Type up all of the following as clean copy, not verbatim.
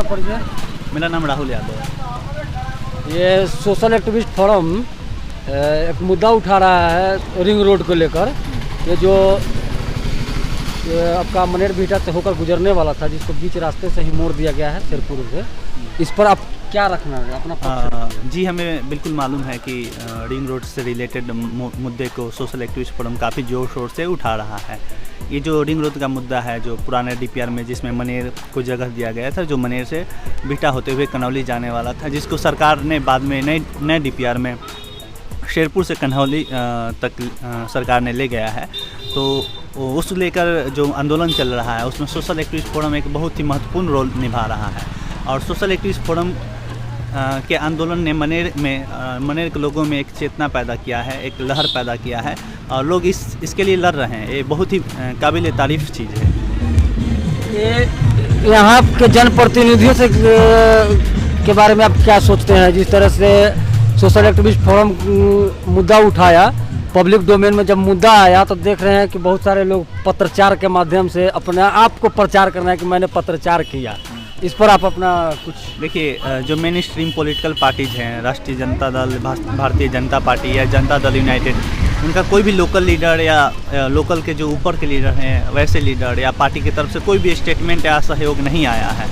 परिचय? मेरा नाम राहुल यादव है। ये सोशल एक्टिविस्ट फोरम एक मुद्दा उठा रहा है रिंग रोड को लेकर। ये जो आपका मनेर बीटा से होकर गुजरने वाला था, जिसको बीच रास्ते से ही मोड़ दिया गया है शेरपुर से, इस पर आप क्या रखना है अपना पक्ष? जी, हमें बिल्कुल मालूम है कि रिंग रोड से रिलेटेड मुद्दे को सोशल एक्टिविस्ट फोरम काफ़ी ज़ोर शोर से उठा रहा है। ये जो रिंग रोड का मुद्दा है, जो पुराने डीपीआर में जिसमें मनेर को जगह दिया गया था, जो मनेर से बीटा होते हुए कनौली जाने वाला था, जिसको सरकार ने बाद में नए डीपीआर में शेरपुर से कन्हौली तक सरकार ने ले गया है। तो उस लेकर जो आंदोलन चल रहा है, उसमें सोशल एक्टिविस्ट फोरम एक बहुत ही महत्वपूर्ण रोल निभा रहा है। और सोशल एक्टिविस्ट फोरम के आंदोलन ने मनेर के लोगों में एक चेतना पैदा किया है, एक लहर पैदा किया है, और लोग इसके लिए लड़ रहे हैं। ये बहुत ही काबिल तारीफ़ चीज़ है। ये यहाँ के जनप्रतिनिधियों से के बारे में आप क्या सोचते हैं? जिस तरह से सोशल एक्टिविस्ट फोरम मुद्दा उठाया, पब्लिक डोमेन में जब मुद्दा आया तो देख रहे हैं कि बहुत सारे लोग पत्रचार के माध्यम से अपने आप को प्रचार करना है कि मैंने पत्रचार किया। इस पर आप अपना कुछ देखिए। जो मेन स्ट्रीम पॉलिटिकल पार्टीज हैं, राष्ट्रीय जनता दल, भारतीय जनता पार्टी या जनता दल यूनाइटेड, उनका कोई भी लोकल लीडर या लोकल के जो ऊपर के लीडर हैं वैसे लीडर या पार्टी की तरफ से कोई भी स्टेटमेंट या सहयोग नहीं आया है।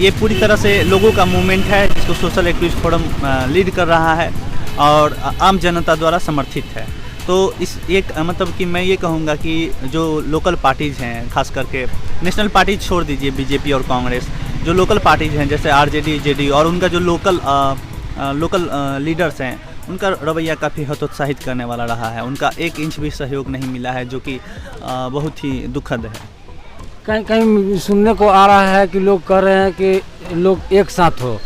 ये पूरी तरह से लोगों का मूवमेंट है, जिसको सोशल एक्टिविस्ट फोरम लीड कर रहा है और आम जनता द्वारा समर्थित है। तो इस एक मतलब कि मैं ये कहूँगा कि जो लोकल पार्टीज़ हैं, खास करके नेशनल पार्टीज छोड़ दीजिए, बीजेपी और कांग्रेस, जो लोकल पार्टीज़ हैं जैसे आरजेडी, जेडीयू, और उनका जो लोकल लीडर्स हैं, उनका रवैया काफ़ी हतोत्साहित करने वाला रहा है। उनका 1 इंच भी सहयोग नहीं मिला है, जो कि बहुत ही दुखद है। कहीं कहीं सुनने को आ रहा है कि लोग कह रहे हैं कि लोग एक साथ हो,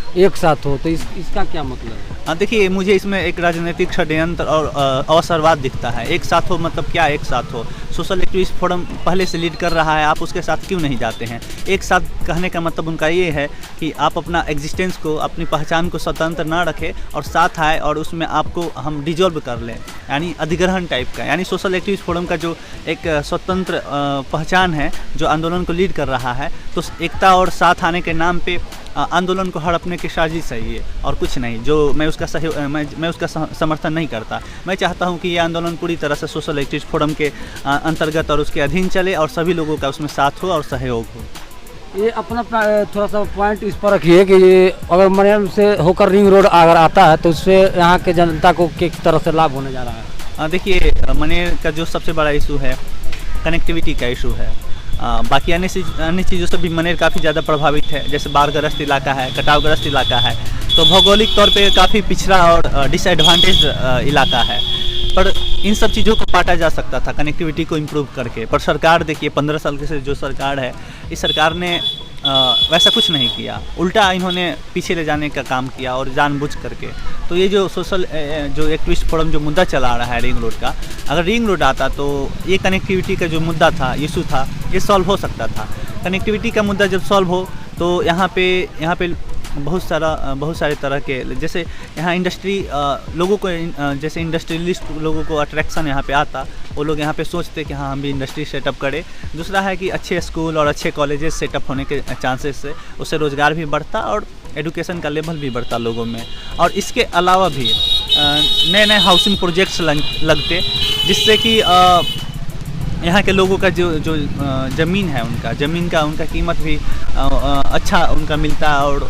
तो इसका क्या मतलब है? हाँ, देखिए, मुझे इसमें एक राजनीतिक षड्यंत्र और अवसरवाद दिखता है। एक साथ हो मतलब क्या एक साथ हो? सोशल एक्टिविस्ट फोरम पहले से लीड कर रहा है, आप उसके साथ क्यों नहीं जाते हैं? एक साथ कहने का मतलब उनका ये है कि आप अपना एग्जिस्टेंस को, अपनी पहचान को स्वतंत्र ना रखें और साथ आए और उसमें आपको हम डिजॉल्व कर लें, यानी अधिग्रहण टाइप का। यानी सोशल एक्टिविस्ट फोरम का जो एक स्वतंत्र पहचान है, जो आंदोलन को लीड कर रहा है, तो एकता और साथ आने के नाम पे आंदोलन को हड़पने की साजिश है ये, और कुछ नहीं। जो मैं उसका समर्थन नहीं करता। मैं चाहता हूँ कि ये आंदोलन पूरी तरह से सोशल एक्टिविस्ट फोरम के अंतर्गत और उसके अधीन चले और सभी लोगों का उसमें साथ हो और सहयोग हो। ये अपना थोड़ा सा पॉइंट इस पर रखिए कि अगर मनेर से होकर रिंग रोड अगर आता है तो उससे यहाँ के जनता को किस तरह से लाभ होने जा रहा है? देखिए, मनेर का जो सबसे बड़ा इशू है कनेक्टिविटी का इशू है। बाकी अन्य चीज़ों से भी मनेर काफ़ी ज़्यादा प्रभावित है। जैसे बाढ़ग्रस्त इलाका है, कटावग्रस्त इलाका है, तो भौगोलिक तौर पे काफ़ी पिछड़ा और डिसएडवांटेज इलाका है। पर इन सब चीज़ों को पाटा जा सकता था कनेक्टिविटी को इम्प्रूव करके। पर सरकार देखिए, 15 साल से जो सरकार है, इस सरकार ने वैसा कुछ नहीं किया। उल्टा इन्होंने पीछे ले जाने का काम किया और जानबूझ करके। तो ये जो सोशल जो एक्टिविस्ट फोरम जो मुद्दा चला रहा है रिंग रोड का, अगर रिंग रोड आता तो ये कनेक्टिविटी का जो मुद्दा था, इशू था, ये सॉल्व हो सकता था। कनेक्टिविटी का मुद्दा जब सॉल्व हो तो यहाँ पे बहुत सारे तरह के, जैसे यहाँ इंडस्ट्री लोगों को, जैसे इंडस्ट्रियलिस्ट लोगों को अट्रैक्शन यहाँ पे आता, वो लोग यहाँ पे सोचते कि हाँ हम भी इंडस्ट्री सेटअप करें। दूसरा है कि अच्छे स्कूल और अच्छे कॉलेजेस सेटअप होने के चांसेस से उससे रोज़गार भी बढ़ता और एजुकेशन का लेवल भी बढ़ता लोगों में। और इसके अलावा भी नए नए हाउसिंग प्रोजेक्ट्स लगते, जिससे कि यहाँ के लोगों का जो ज़मीन है, उनका कीमत भी अच्छा उनका मिलता, और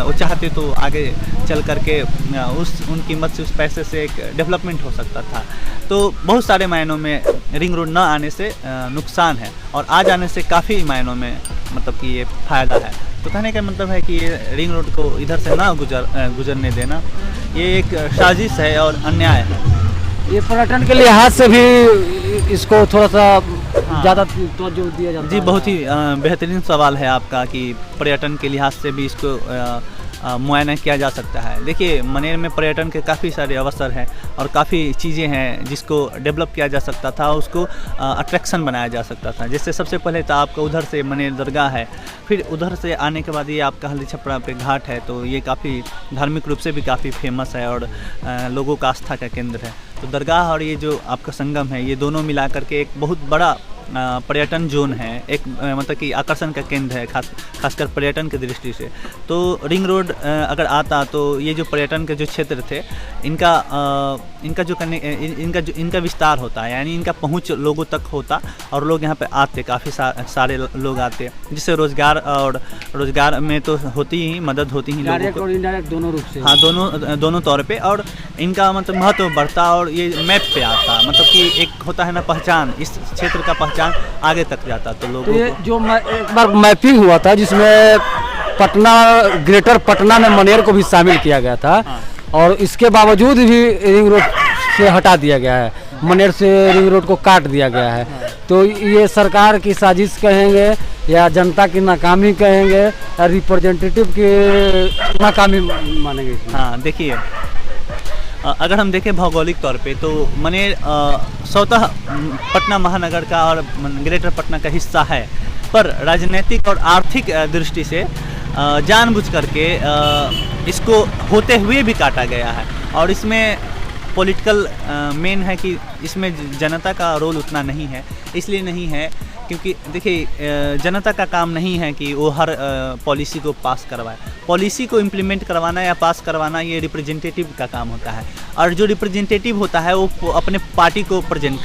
वो चाहते तो आगे चल करके उन कीमत से, उस पैसे से एक डेवलपमेंट हो सकता था। तो बहुत सारे मायनों में रिंग रोड न आने से नुकसान है, और आ जाने से काफ़ी मायनों में मतलब कि ये फ़ायदा है। तो कहने का मतलब है कि ये रिंग रोड को इधर से ना गुजरने देना, ये एक साजिश है और अन्याय है। ये पर्यटन के लिहाज से भी इसको थोड़ा सा ज़्यादा तवज्जो दिया जाता है। जी, बहुत ही बेहतरीन सवाल है आपका कि पर्यटन के लिहाज से भी इसको मुआयना किया जा सकता है। देखिए, मनेर में पर्यटन के काफ़ी सारे अवसर हैं और काफ़ी चीज़ें हैं जिसको डेवलप किया जा सकता था, उसको अट्रैक्शन बनाया जा सकता था। जैसे सबसे पहले तो आपका उधर से मनेर दरगाह है, फिर उधर से आने के बाद ये आपका हल्दी छपरा पे घाट है, तो ये काफ़ी धार्मिक रूप से भी काफ़ी फेमस है और लोगों का आस्था का केंद्र है। तो दरगाह और ये जो आपका संगम है, ये दोनों मिला करके एक बहुत बड़ा पर्यटन जोन है, एक मतलब कि आकर्षण का केंद्र है, खासकर पर्यटन की दृष्टि से। तो रिंग रोड अगर आता तो ये जो पर्यटन के जो क्षेत्र थे इनका विस्तार होता है, यानी इनका पहुंच लोगों तक होता और लोग यहाँ पे आते, काफ़ी सारे लोग आते, जिससे रोज़गार में तो होती ही मदद होती ही, डायरेक्ट और इनडायरेक्ट दोनों रूप से। हाँ, दोनों तौर पे, और इनका मतलब महत्व बढ़ता और ये मैप पे आता, मतलब कि एक होता है ना पहचान, इस क्षेत्र का पहचान आगे तक जाता। तो लोगों तो ये को जो एक बार मैपिंग हुआ था जिसमें पटना, ग्रेटर पटना में मनेर को भी शामिल किया गया था, हाँ। और इसके बावजूद भी रिंग रोड से हटा दिया गया है, मनेर से रिंग रोड को काट दिया गया है। तो ये सरकार की साजिश कहेंगे या जनता की नाकामी कहेंगे या रिप्रेजेंटेटिव की नाकामी मानेंगे इसमें? हाँ, देखिए, अगर हम देखें भौगोलिक तौर पे तो मनेर स्वतः पटना महानगर का और ग्रेटर पटना का हिस्सा है, पर राजनीतिक और आर्थिक दृष्टि से जानबूझ करके इसको होते हुए भी काटा गया है। और इसमें पॉलिटिकल मेन है कि इसमें जनता का रोल उतना नहीं है, इसलिए नहीं है क्योंकि देखिए जनता का काम नहीं है कि वो हर पॉलिसी को पास करवाए। पॉलिसी को इम्प्लीमेंट करवाना या पास करवाना ये रिप्रेजेंटेटिव का काम होता है, और जो रिप्रेजेंटेटिव होता है वो अपने पार्टी को रिप्रेजेंट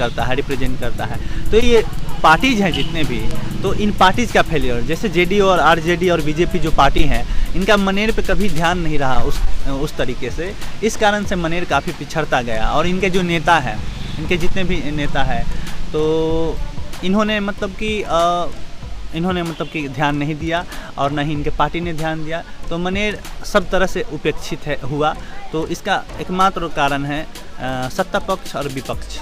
करता है। तो ये पार्टीज़ हैं जितने भी, तो इन पार्टीज़ का फेलियर, जैसे जेडीयू और आरजेडी और बीजेपी जो पार्टी हैं, इनका मनेर पे कभी ध्यान नहीं रहा उस तरीके से। इस कारण से मनेर काफ़ी पिछड़ता गया, और इनके जो नेता हैं, इनके जितने भी नेता हैं, तो इन्होंने मतलब कि ध्यान नहीं दिया और न ही इनके पार्टी ने ध्यान दिया, तो मनेर सब तरह से उपेक्षित हुआ। तो इसका एकमात्र कारण है सत्ता पक्ष और विपक्ष।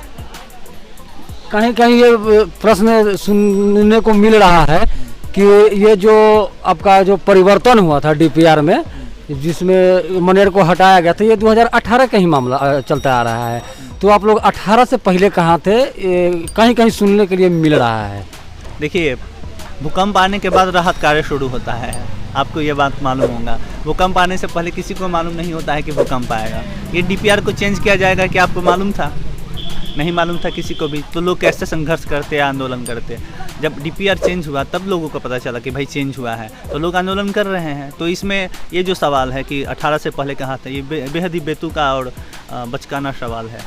कहीं कहीं ये प्रश्न सुनने को मिल रहा है कि ये जो आपका जो परिवर्तन हुआ था डीपीआर में, जिसमें मनेर को हटाया गया था, ये 2018 का ही मामला चलता आ रहा है। तो आप लोग 18 से पहले कहाँ थे? कहीं कहीं सुनने के लिए मिल रहा है। देखिए, भूकंप आने के बाद राहत कार्य शुरू होता है, आपको ये बात मालूम होगा। भूकंप आने से पहले किसी को मालूम नहीं होता है कि भूकंप आएगा। ये डीपीआर को चेंज किया जाएगा, क्या आपको मालूम था? नहीं मालूम था किसी को भी। तो लोग कैसे संघर्ष करते या आंदोलन करते? जब डीपीआर चेंज हुआ तब लोगों को पता चला कि भाई चेंज हुआ है, तो लोग आंदोलन कर रहे हैं। तो इसमें ये जो सवाल है कि 18 से पहले कहाँ था, ये बेहद ही बेतुका और बचकाना सवाल है।